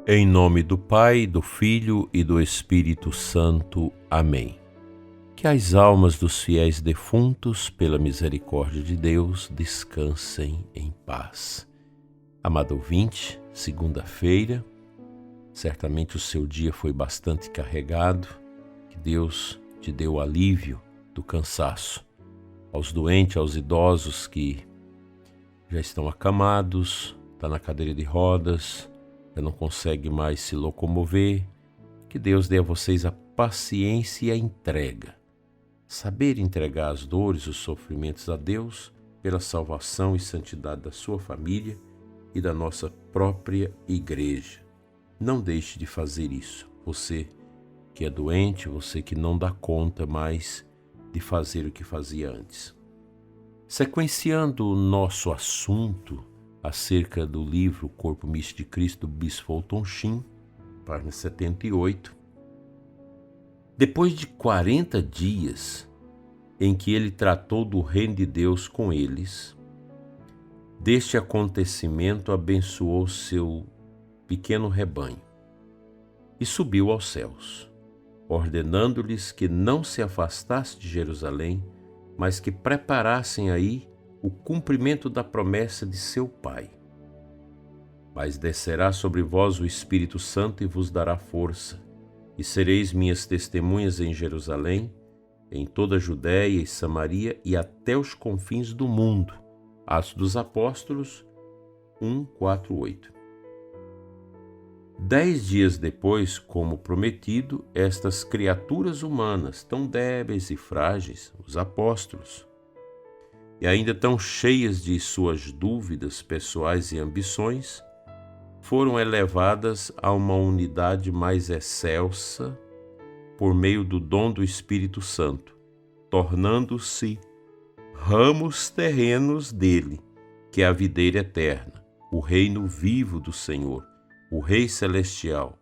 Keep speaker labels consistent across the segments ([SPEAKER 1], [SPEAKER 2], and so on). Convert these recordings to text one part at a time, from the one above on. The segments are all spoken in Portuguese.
[SPEAKER 1] Em nome do Pai, do Filho e do Espírito Santo. Amém. Que as almas dos fiéis defuntos, pela misericórdia de Deus, descansem em paz. Amado ouvinte, segunda-feira, certamente o seu dia foi bastante carregado. Que Deus te dê o alívio do cansaço. Aos doentes, aos idosos que já estão acamados, estão na cadeira de rodas, já não consegue mais se locomover, que Deus dê a vocês a paciência e a entrega. Saber entregar as dores, os sofrimentos a Deus, pela salvação e santidade da sua família e da nossa própria igreja. Não deixe de fazer isso. Você que é doente, você que não dá conta mais de fazer o que fazia antes. Sequenciando o nosso assunto acerca do livro Corpo Místico de Cristo, do Bispo Fulton Sheen, página 78. Depois de 40 dias em que ele tratou do reino de Deus com eles, deste acontecimento abençoou seu pequeno rebanho e subiu aos céus, ordenando-lhes que não se afastassem de Jerusalém, mas que preparassem aí o cumprimento da promessa de seu Pai. Mas descerá sobre vós o Espírito Santo e vos dará força, e sereis minhas testemunhas em Jerusalém, em toda a Judéia e Samaria e até os confins do mundo. Atos dos Apóstolos 1, 4, 8. 10 dias depois, como prometido, estas criaturas humanas, tão débeis e frágeis, os apóstolos, e ainda tão cheias de suas dúvidas pessoais e ambições, foram elevadas a uma unidade mais excelsa por meio do dom do Espírito Santo, tornando-se ramos terrenos dele, que é a videira eterna, o reino vivo do Senhor, o Rei Celestial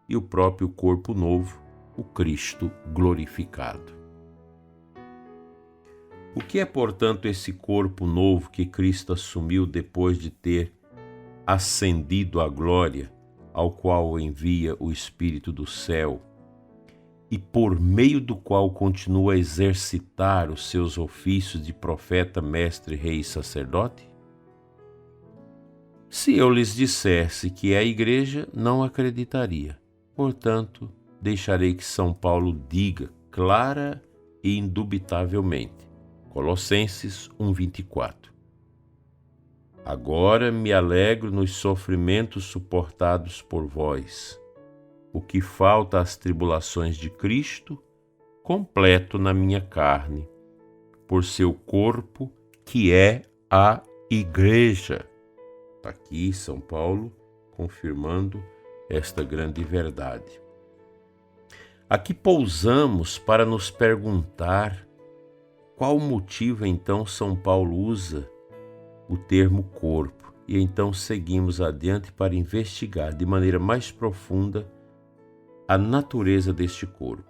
[SPEAKER 1] e o próprio corpo novo, o Cristo glorificado. O que é, portanto, esse corpo novo que Cristo assumiu depois de ter ascendido à glória, ao qual envia o Espírito do céu, e por meio do qual continua a exercitar os seus ofícios de profeta, mestre, rei e sacerdote? Se eu lhes dissesse que é a igreja, não acreditaria. Portanto, deixarei que São Paulo diga clara e indubitavelmente. Colossenses 1:24. Agora me alegro nos sofrimentos suportados por vós. O que falta às tribulações de Cristo, completo na minha carne, por seu corpo, que é a igreja. Está aqui São Paulo confirmando esta grande verdade. Aqui pousamos para nos perguntar qual motivo então São Paulo usa o termo corpo, e então seguimos adiante para investigar de maneira mais profunda a natureza deste corpo.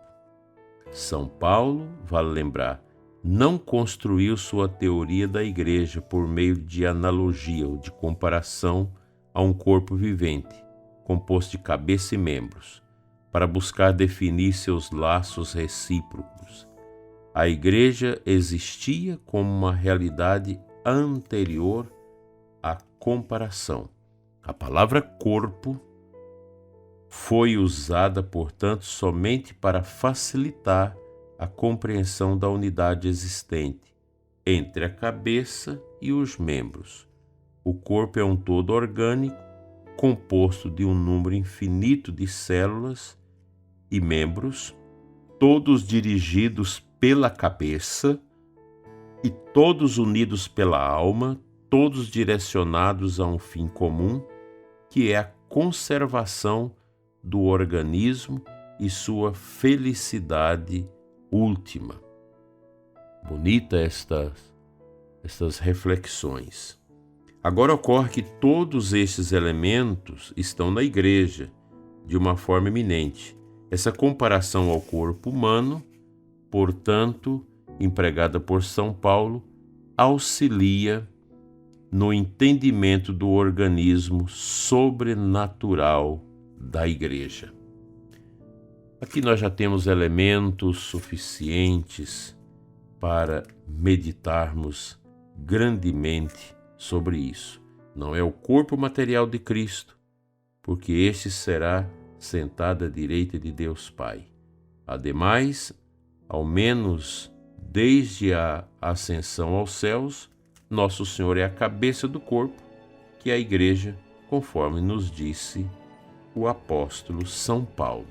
[SPEAKER 1] São Paulo, vale lembrar, não construiu sua teoria da igreja por meio de analogia ou de comparação a um corpo vivente, composto de cabeça e membros, para buscar definir seus laços recíprocos. A igreja existia como uma realidade anterior à comparação. A palavra corpo foi usada, portanto, somente para facilitar a compreensão da unidade existente entre a cabeça e os membros. O corpo é um todo orgânico, composto de um número infinito de células e membros, todos dirigidos pela cabeça e todos unidos pela alma, todos direcionados a um fim comum, que é a conservação do organismo e sua felicidade última. Bonita estas reflexões. Agora ocorre que todos estes elementos estão na igreja de uma forma eminente. Essa comparação ao corpo humano, portanto, empregada por São Paulo, auxilia no entendimento do organismo sobrenatural da igreja. Aqui nós já temos elementos suficientes para meditarmos grandemente sobre isso. Não é o corpo material de Cristo, porque este será sentado à direita de Deus Pai. Ademais, ao menos desde a ascensão aos céus, Nosso Senhor é a cabeça do corpo, que é a igreja, conforme nos disse o apóstolo São Paulo.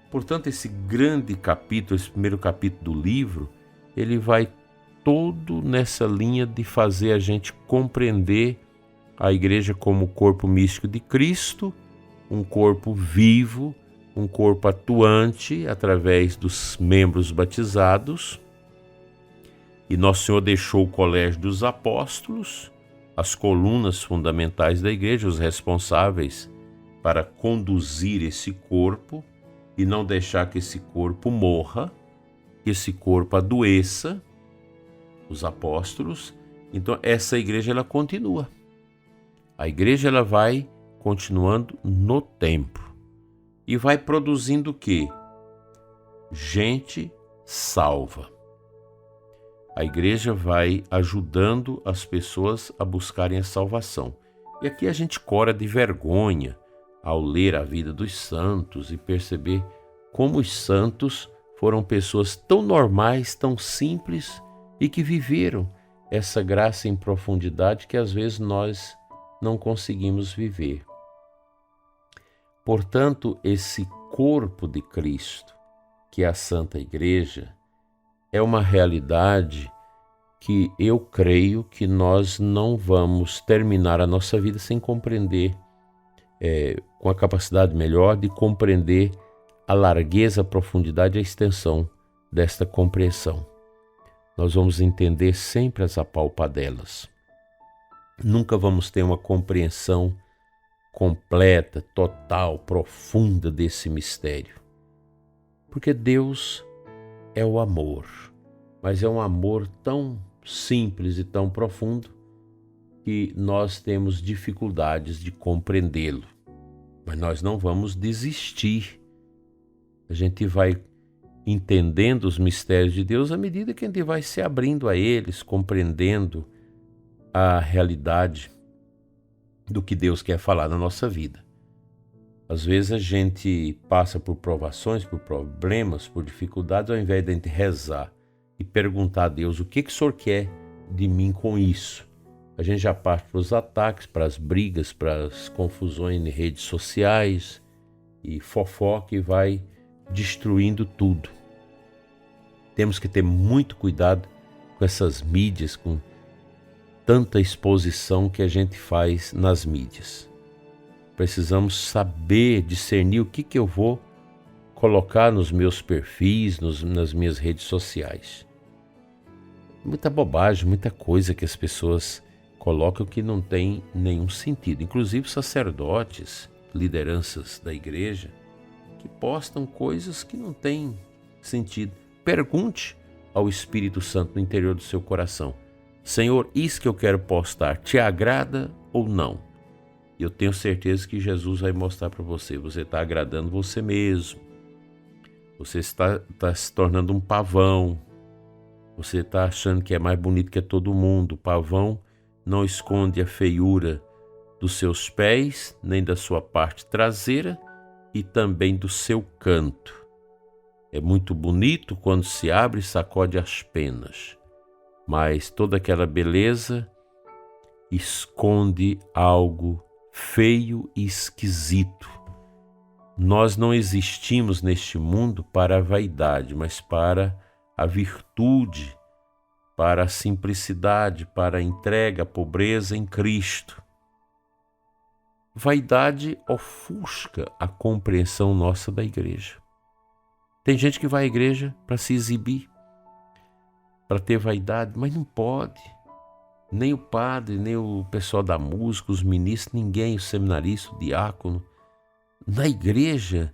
[SPEAKER 1] Portanto, esse grande capítulo, esse primeiro capítulo do livro, ele vai todo nessa linha de fazer a gente compreender a igreja como o corpo místico de Cristo, um corpo vivo, um corpo atuante através dos membros batizados. E Nosso Senhor deixou o colégio dos apóstolos, as colunas fundamentais da igreja, os responsáveis para conduzir esse corpo e não deixar que esse corpo morra, que esse corpo adoeça, os apóstolos. Então essa igreja ela continua. A igreja ela vai continuando no tempo e vai produzindo o quê? Gente salva. A igreja vai ajudando as pessoas a buscarem a salvação. E aqui a gente cora de vergonha ao ler a vida dos santos e perceber como os santos foram pessoas tão normais, tão simples e que viveram essa graça em profundidade que às vezes nós não conseguimos viver. Portanto, esse corpo de Cristo, que é a Santa Igreja, é uma realidade que eu creio que nós não vamos terminar a nossa vida sem compreender, com a capacidade melhor de compreender a largueza, a profundidade e a extensão desta compreensão. Nós vamos entender sempre as apalpadelas. Nunca vamos ter uma compreensão completa, total, profunda desse mistério. Porque Deus é o amor, mas é um amor tão simples e tão profundo que nós temos dificuldades de compreendê-lo. Mas nós não vamos desistir. A gente vai entendendo os mistérios de Deus à medida que a gente vai se abrindo a eles, compreendendo a realidade do que Deus quer falar na nossa vida. Às vezes a gente passa por provações, por problemas, por dificuldades, ao invés de a gente rezar e perguntar a Deus o que o Senhor quer de mim com isso. A gente já parte para os ataques, para as brigas, para as confusões em redes sociais e fofoca e vai destruindo tudo. Temos que ter muito cuidado com essas mídias, com tanta exposição que a gente faz nas mídias. Precisamos saber discernir o que eu vou colocar nos meus perfis, nas minhas redes sociais. Muita bobagem, muita coisa que as pessoas colocam que não tem nenhum sentido. Inclusive sacerdotes, lideranças da igreja, que postam coisas que não têm sentido. Pergunte ao Espírito Santo no interior do seu coração: Senhor, isso que eu quero postar te agrada ou não? E eu tenho certeza que Jesus vai mostrar para você. Você está agradando você mesmo. Você está se tornando um pavão. Você está achando que é mais bonito que todo mundo. O pavão não esconde a feiura dos seus pés, nem da sua parte traseira e também do seu canto. É muito bonito quando se abre e sacode as penas, mas toda aquela beleza esconde algo feio e esquisito. Nós não existimos neste mundo para a vaidade, mas para a virtude, para a simplicidade, para a entrega, a pobreza em Cristo. Vaidade ofusca a compreensão nossa da igreja. Tem gente que vai à igreja para se exibir, para ter vaidade, mas não pode. Nem o padre, nem o pessoal da música, os ministros, ninguém, o seminarista, o diácono. Na igreja,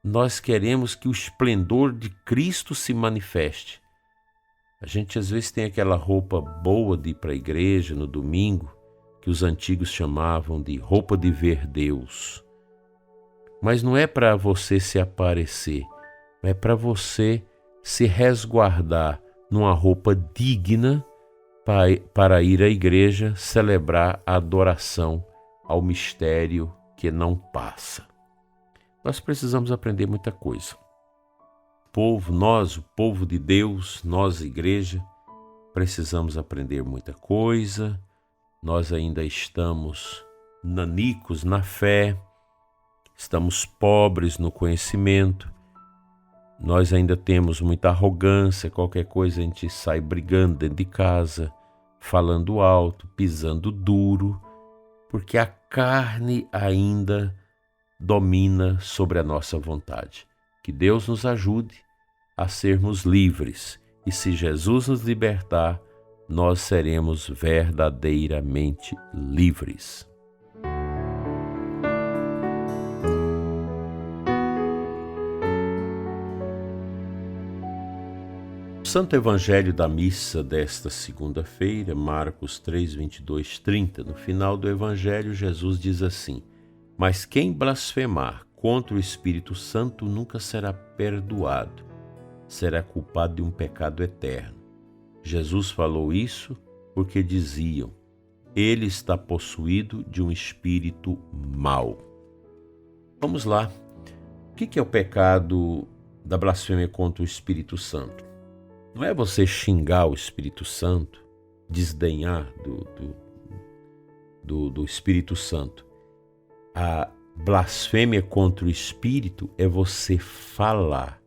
[SPEAKER 1] nós queremos que o esplendor de Cristo se manifeste. A gente às vezes tem aquela roupa boa de ir para a igreja no domingo, que os antigos chamavam de roupa de ver Deus. Mas não é para você se aparecer, é para você se resguardar numa roupa digna para ir à igreja celebrar a adoração ao mistério que não passa. Nós precisamos aprender muita coisa. O povo de Deus, nós, igreja, precisamos aprender muita coisa. Nós ainda estamos nanicos na fé, estamos pobres no conhecimento, nós ainda temos muita arrogância, qualquer coisa a gente sai brigando dentro de casa, falando alto, pisando duro, porque a carne ainda domina sobre a nossa vontade. Que Deus nos ajude a sermos livres, e se Jesus nos libertar, nós seremos verdadeiramente livres. O Santo Evangelho da missa desta segunda-feira, Marcos 3, 22, 30. No final do Evangelho, Jesus diz assim: mas quem blasfemar contra o Espírito Santo nunca será perdoado, será culpado de um pecado eterno. Jesus falou isso porque diziam: ele está possuído de um espírito mau. Vamos lá. O que é o pecado da blasfêmia contra o Espírito Santo? Não é você xingar o Espírito Santo, desdenhar do Espírito Santo. A blasfêmia contra o Espírito é você falar,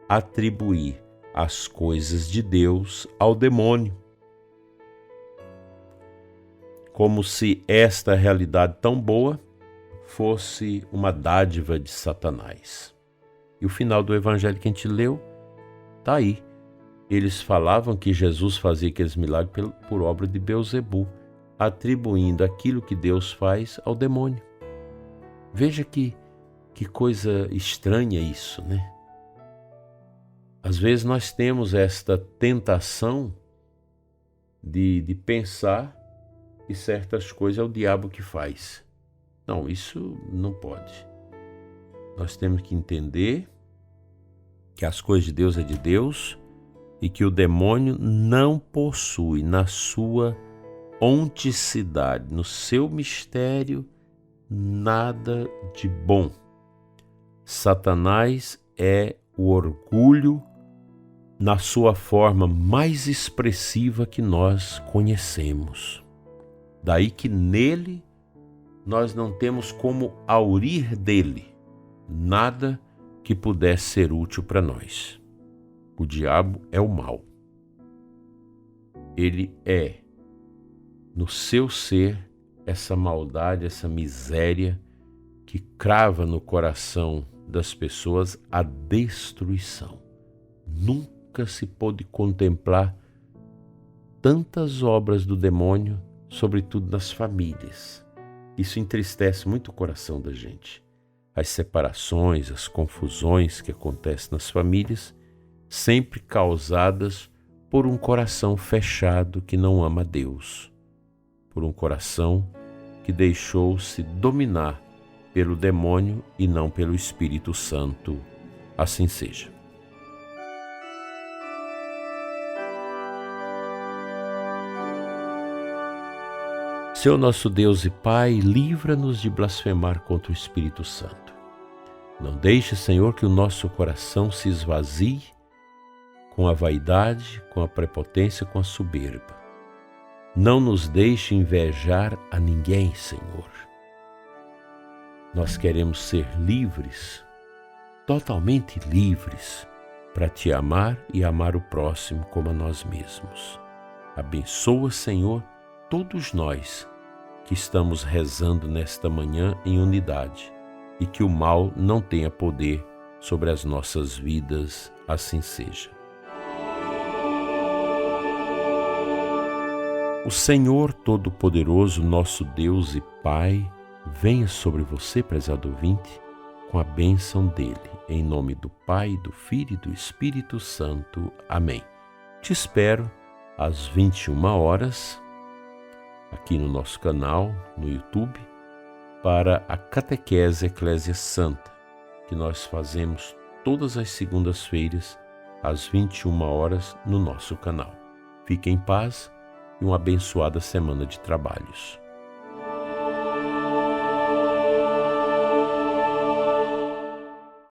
[SPEAKER 1] atribuir as coisas de Deus ao demônio, como se esta realidade tão boa fosse uma dádiva de Satanás. E o final do evangelho que a gente leu está aí. Eles falavam que Jesus fazia aqueles milagres por obra de Beelzebu, atribuindo aquilo que Deus faz ao demônio. Veja que coisa estranha isso, né? Às vezes nós temos esta tentação de pensar que certas coisas é o diabo que faz. Não, isso não pode. Nós temos que entender que as coisas de Deus é de Deus e que o demônio não possui na sua onticidade, no seu mistério, nada de bom. Satanás é o orgulho na sua forma mais expressiva que nós conhecemos. Daí que nele nós não temos como aurir dele nada que pudesse ser útil para nós. O diabo é o mal. Ele é, no seu ser, essa maldade, essa miséria que crava no coração das pessoas a destruição. Nunca se pôde contemplar tantas obras do demônio, sobretudo nas famílias. Isso entristece muito o coração da gente. As separações, as confusões que acontecem nas famílias, sempre causadas por um coração fechado que não ama Deus, por um coração que deixou-se dominar pelo demônio e não pelo Espírito Santo. Assim seja. Senhor nosso Deus e Pai, livra-nos de blasfemar contra o Espírito Santo. Não deixe, Senhor, que o nosso coração se esvazie com a vaidade, com a prepotência, com a soberba. Não nos deixe invejar a ninguém, Senhor. Nós queremos ser livres, totalmente livres, para te amar e amar o próximo como a nós mesmos. Abençoa, Senhor, todos nós que estamos rezando nesta manhã em unidade, e que o mal não tenha poder sobre as nossas vidas, assim seja. O Senhor Todo-Poderoso, nosso Deus e Pai, venha sobre você, prezado ouvinte, com a bênção dele. Em nome do Pai, do Filho e do Espírito Santo. Amém. Te espero às 21 horas, aqui no nosso canal, no YouTube, para a Catequese Eclésia Santa, que nós fazemos todas as segundas-feiras, às 21 horas, no nosso canal. Fique em paz e uma abençoada semana de trabalhos.